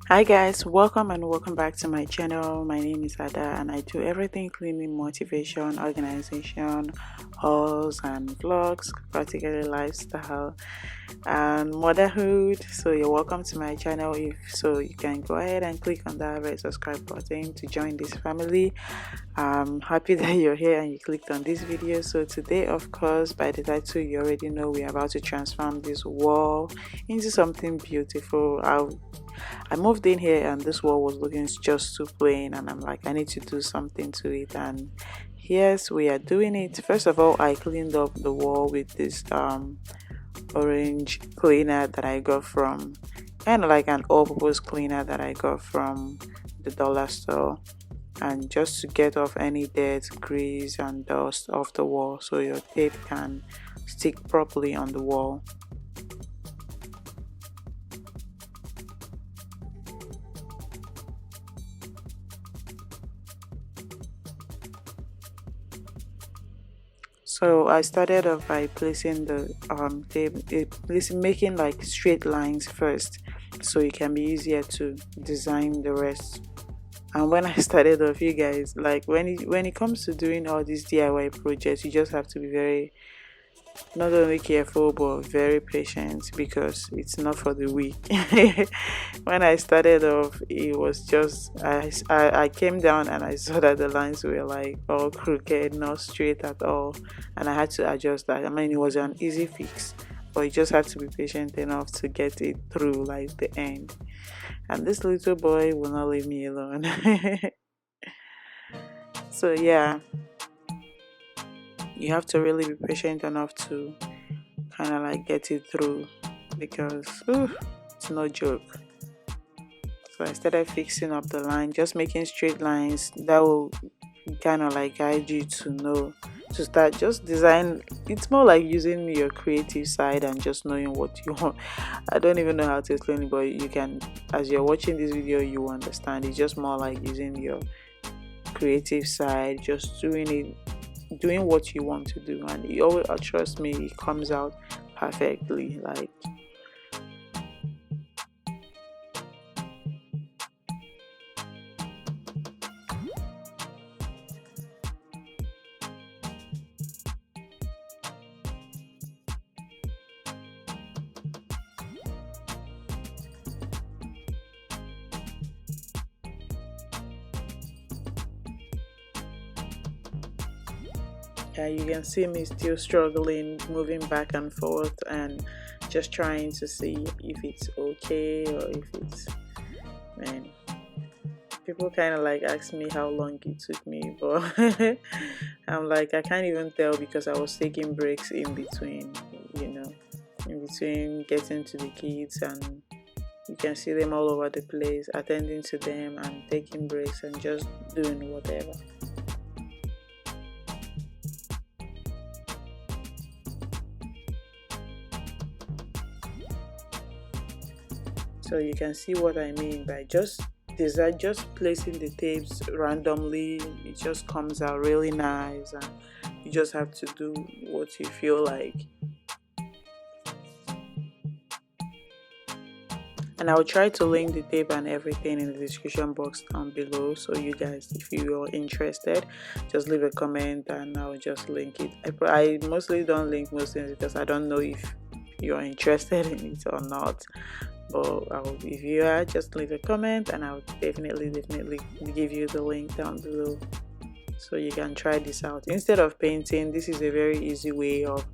Hi guys, welcome and welcome back to my channel. My name is Ada and I do everything cleaning, motivation, organization, hauls and vlogs, particularly lifestyle and motherhood. So you're welcome to my channel. If so, you can go ahead and click on that red subscribe button to join this family. I'm happy that you're here and you clicked on this video. So today, of course, by the title you already know, we're about to transform this wall into something beautiful. I moved in here and this wall was looking just too plain, and I'm like, I need to do something to it. And yes, we are doing it. First of all, I cleaned up the wall with this orange cleaner that I got from, kind of like an all-purpose cleaner that I got from the dollar store, and just to get off any dirt, grease and dust off the wall so your tape can stick properly on the wall. So I started off by placing the tape, making like straight lines first, so it can be easier to design the rest. And when I started off, you guys, like when it comes to doing all these DIY projects, you just have to be very, not only careful but very patient, because it's not for the weak. When I started off, it was just I came down and I saw that the lines were like all crooked, not straight at all, and I had to adjust that. I mean, it was an easy fix, but you just have to be patient enough to get it through like the end. And this little boy will not leave me alone. So yeah, you have to really be patient enough to kind of like get it through, because it's no joke. So I started fixing up the line, just making straight lines that will kind of like guide you to know to start just design. It's more like using your creative side and just knowing what you want. I don't even know how to explain it, but you can, as you're watching this video, you understand. It's just more like using your creative side, just doing what you want to do, and you always, trust me, it comes out perfectly. Like, yeah, you can see me still struggling, moving back and forth, and just trying to see if it's okay or if it's, man, people kind of like ask me how long it took me, but I'm like, I can't even tell, because I was taking breaks in between, you know, in between getting to the kids, and you can see them all over the place, attending to them and taking breaks and just doing whatever. So you can see what I mean by just design, just placing the tapes randomly. It just comes out really nice, and you just have to do what you feel like. And I'll try to link the tape and everything in the description box down below, so you guys, if you are interested, just leave a comment and I'll just link it. I mostly don't link most things because I don't know if you're interested in it or not, but if you are, just leave a comment and I'll definitely give you the link down below, so you can try this out. Instead of painting, this is a very easy way of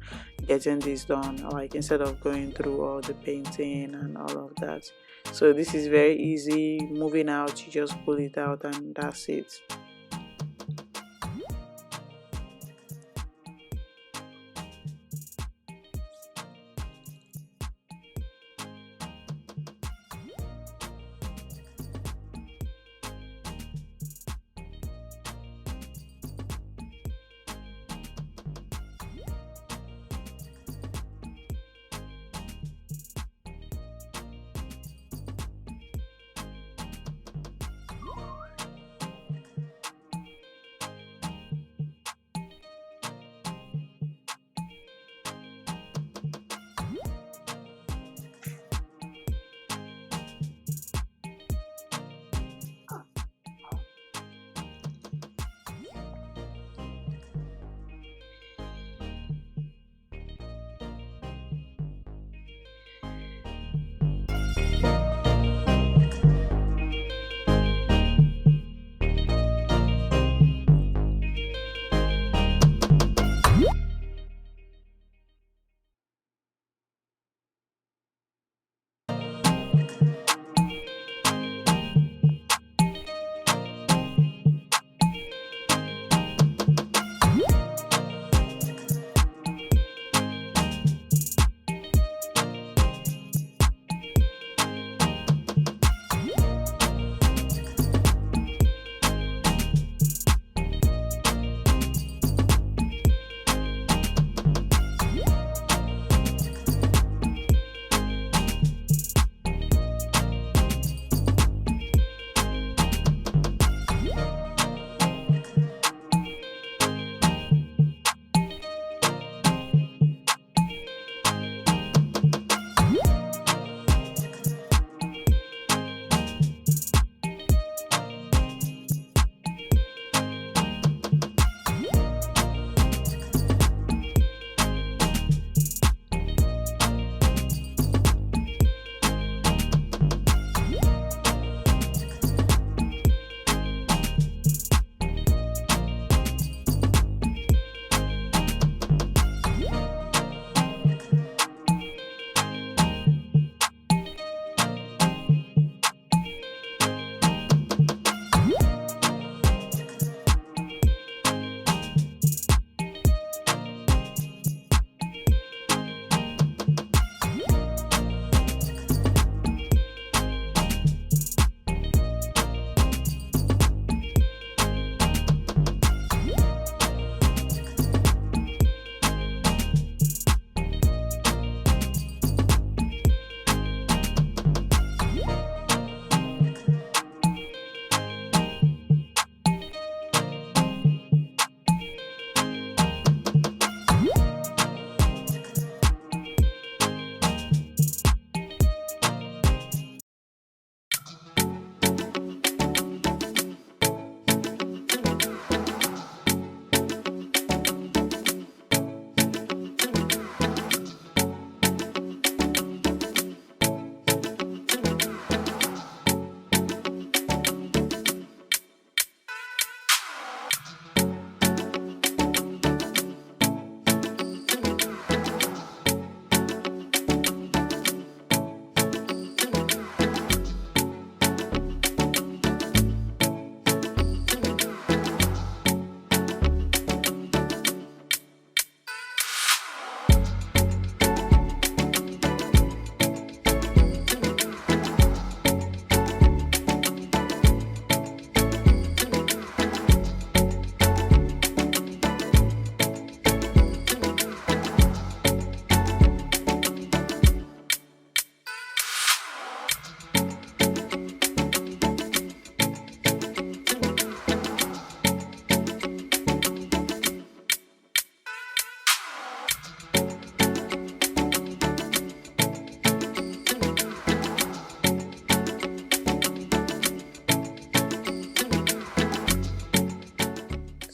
getting this done, like instead of going through all the painting and all of that. So this is very easy. Moving out, you just pull it out and that's it.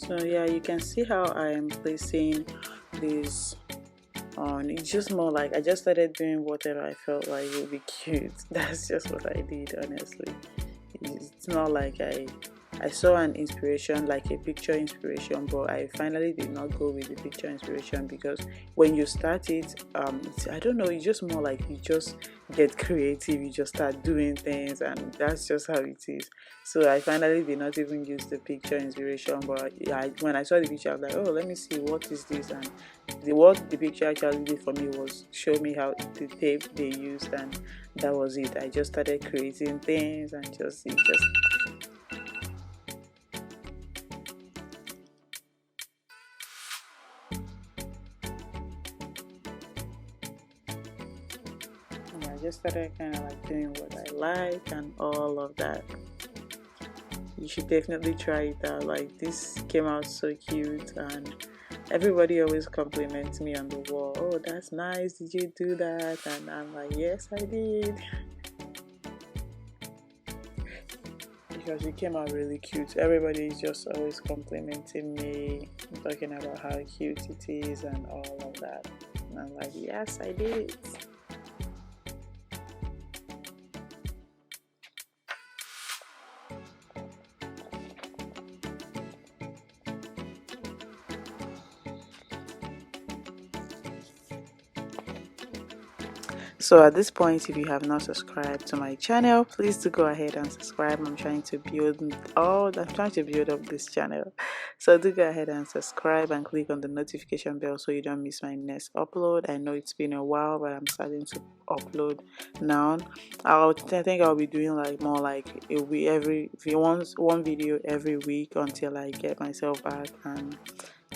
So yeah, you can see how I am placing this on. It's just more like I just started doing whatever I felt like would be cute. That's just what I did, honestly. It's not like I saw an inspiration, like a picture inspiration, but I finally did not go with the picture inspiration, because when you start it, I don't know, it's just more like you just get creative, you just start doing things, and that's just how it is. So I finally did not even use the picture inspiration, but when I saw the picture, I was like, oh, let me see what is this, and what the picture actually did for me was show me how the tape they used, and that was it. I just started creating things, and just it just yeah, I just started kind of like doing what I like and all of that. You should definitely try it out. Like, this came out so cute, and everybody always compliments me on the wall. Oh, that's nice. Did you do that? And I'm like, yes, I did. Because it came out really cute. Everybody is just always complimenting me, talking about how cute it is and all of that. And I'm like, yes, I did it. So at this point, if you have not subscribed to my channel, please do go ahead and subscribe. I'm trying to build up this channel. So do go ahead and subscribe and click on the notification bell so you don't miss my next upload. I know it's been a while, but I'm starting to upload now. I think I'll be doing like more like a week one video every week until I get myself back and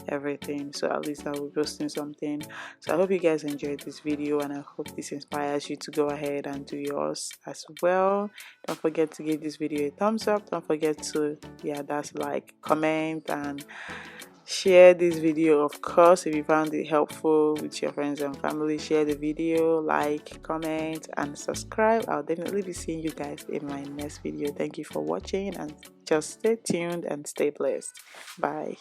everything. So at least I will be posting something. So I hope you guys enjoyed this video, and I hope this inspires you to go ahead and do yours as well. Don't forget to give this video a thumbs up. Don't forget to that's like, comment, and share this video. Of course, if you found it helpful with your friends and family, share the video, like, comment, and subscribe. I'll definitely be seeing you guys in my next video. Thank you for watching, and just stay tuned and stay blessed. Bye.